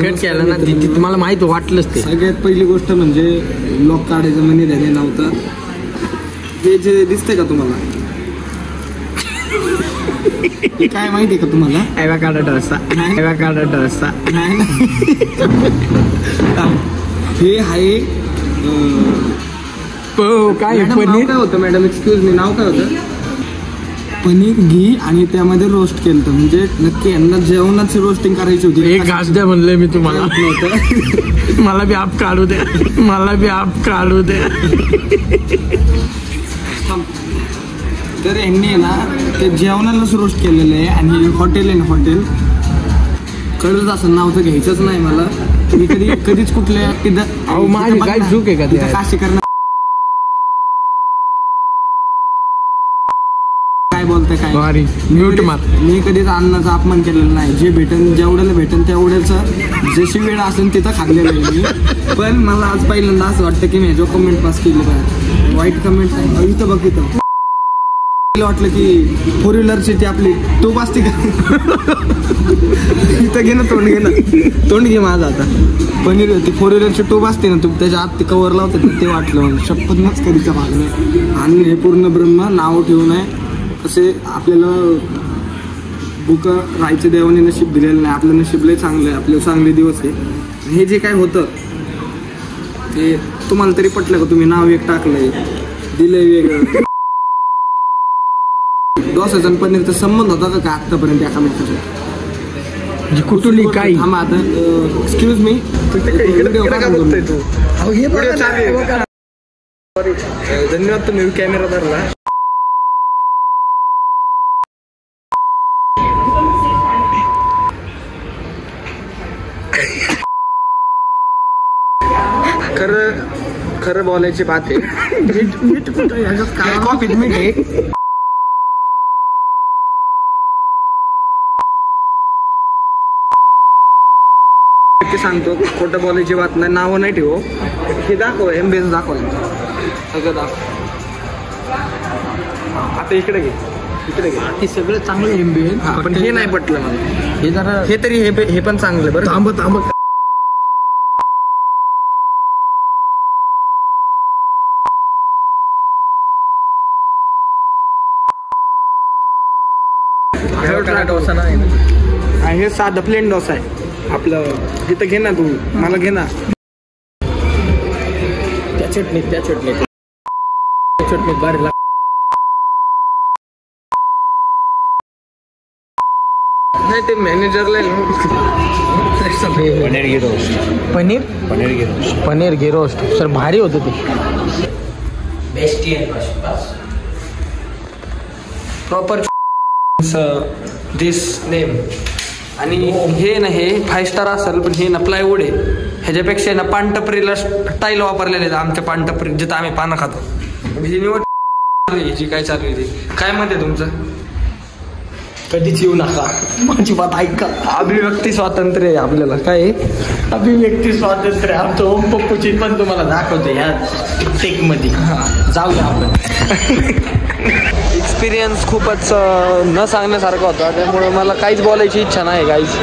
Cut केला ना ती तुम्हाला माहित वाटलंच ते. सगळ्यात पहिली गोष्ट म्हणजे लॉक काढायचं म्हणे त्याने नव्हतं. हे जे दिसतंय का तुम्हाला, हे काय माहितीये का तुम्हाला? ॲव्होकाडो डोसा. ॲव्होकाडो डोसा नाही हे आहे काय पनीर. काय होतं मॅडम, एक्सक्यूज मी, नाव काय होतं? पनीर घी आणि त्यामध्ये रोस्ट केलं होतं. म्हणजे नक्की यांना जेवणाची रोस्टिंग करायची होती. एक घास द्या म्हणलंय मी तुम्हाला. मला बी आप काढू द्या, मला बी आप काढू द्या. तर यांनी आहे ना ते जेवणालाच रोस्ट केलेलं आहे. आणि हॉटेल आहे ना, हॉटेल कळत असं नाव तर घ्यायचंच नाही मला. मी कधीच कुठल्या अहो माझी काय चूक आहे का ते? काशी करणार काय बोलतंय काय म्यूट मार. मी कधीच अन्नाचा अपमान केलेला नाही. जे भेटन जेवढ्याला भेटन तेवढ्याच जशी वेळ असेल तिथं खाल्लेलं आहे मी. पण मला आज पहिल्यांदा असं वाटतं की मी जो कमेंट पास केली पाहिजे, वाईट कमेंट नाही. इथं बघ, इथं वाटलं की 4 व्हीलरची ती आपली टूब असते का, इथं घे ना, तोंड घे ना, तोंड घे माझं आता. पनीर ती 4 व्हीलरची टूब असते ना, तू त्याच्या आत ते कवर लावतात ते वाटलं मला. शपथ मच कधीचा भाग नाही. आणि हे पूर्ण ब्रह्म नाव ठेवून आहे. असे आपल्याला बुक राहायचं देवाने नशीब दिलेलं नाही. आपलं नशीब लय चांगलं आहे, आपले चांगले दिवस आहे. हे जे काय होतं ते तुम्हाला तरी पटलं का? तुम्ही नाव एक टाकलंय, दिलंय वेगळं. डोसाचा आणि पनीरचा संबंध होता का आतापर्यंत एकामेकाचा? म्हणजे कुठून काय? थांबा आता, एक्सक्यूज मी, धन्यवाद तुम्ही कॅमेरा धरला. खरं बोलायची बात आहे. मीठ कॉफीत मीठ आहे. सांगतो खोटं बोलायची बात नाही. नावं नाही ठेवू. हे दाखव, एम्बियन्स दाखव, सगळं दाखव. आता इकडे घे, इकडे घे. ते सगळं चांगलं एम्बियन्स. पण हे नाही पटलं मला. हे जरा हे तरी हे पण चांगलं बरं. थांब डोसा नाही, हे साधं प्लेन डोसा आहे आपलं. इथं घे ना, तू मला घे ना. त्या चटणीत बारी लाग. नाही ते मॅनेजरला पनीर घी रोस्ट. पनीर घी रोस्ट सर भारी होतं ते. प्रॉपर दिस नेम. आणि हे ना, हे 5 स्टार असेल, पण हे ना प्लायवूड आहे. ह्याच्यापेक्षा ना पानटपरीला टाईल वापरलेले आहेत. आमच्या पानटपरी जिथं आम्ही पानं खातो. ही निवड जी काय चालू आहे ती. काय म्हणते तुमचं? कधीच येऊ नका, माझी बात ऐका. अभिव्यक्ती स्वातंत्र्य आहे आपल्याला. काय अभिव्यक्ती स्वातंत्र्य आमचं ओम पप्पूची पण तुम्हाला दाखवतो या टेक मध्ये. जाऊया आपण. एक्सपिरियन्स खूपच न सांगण्यासारखा होता, त्यामुळे मला काहीच बोलायची इच्छा नाही गाईज.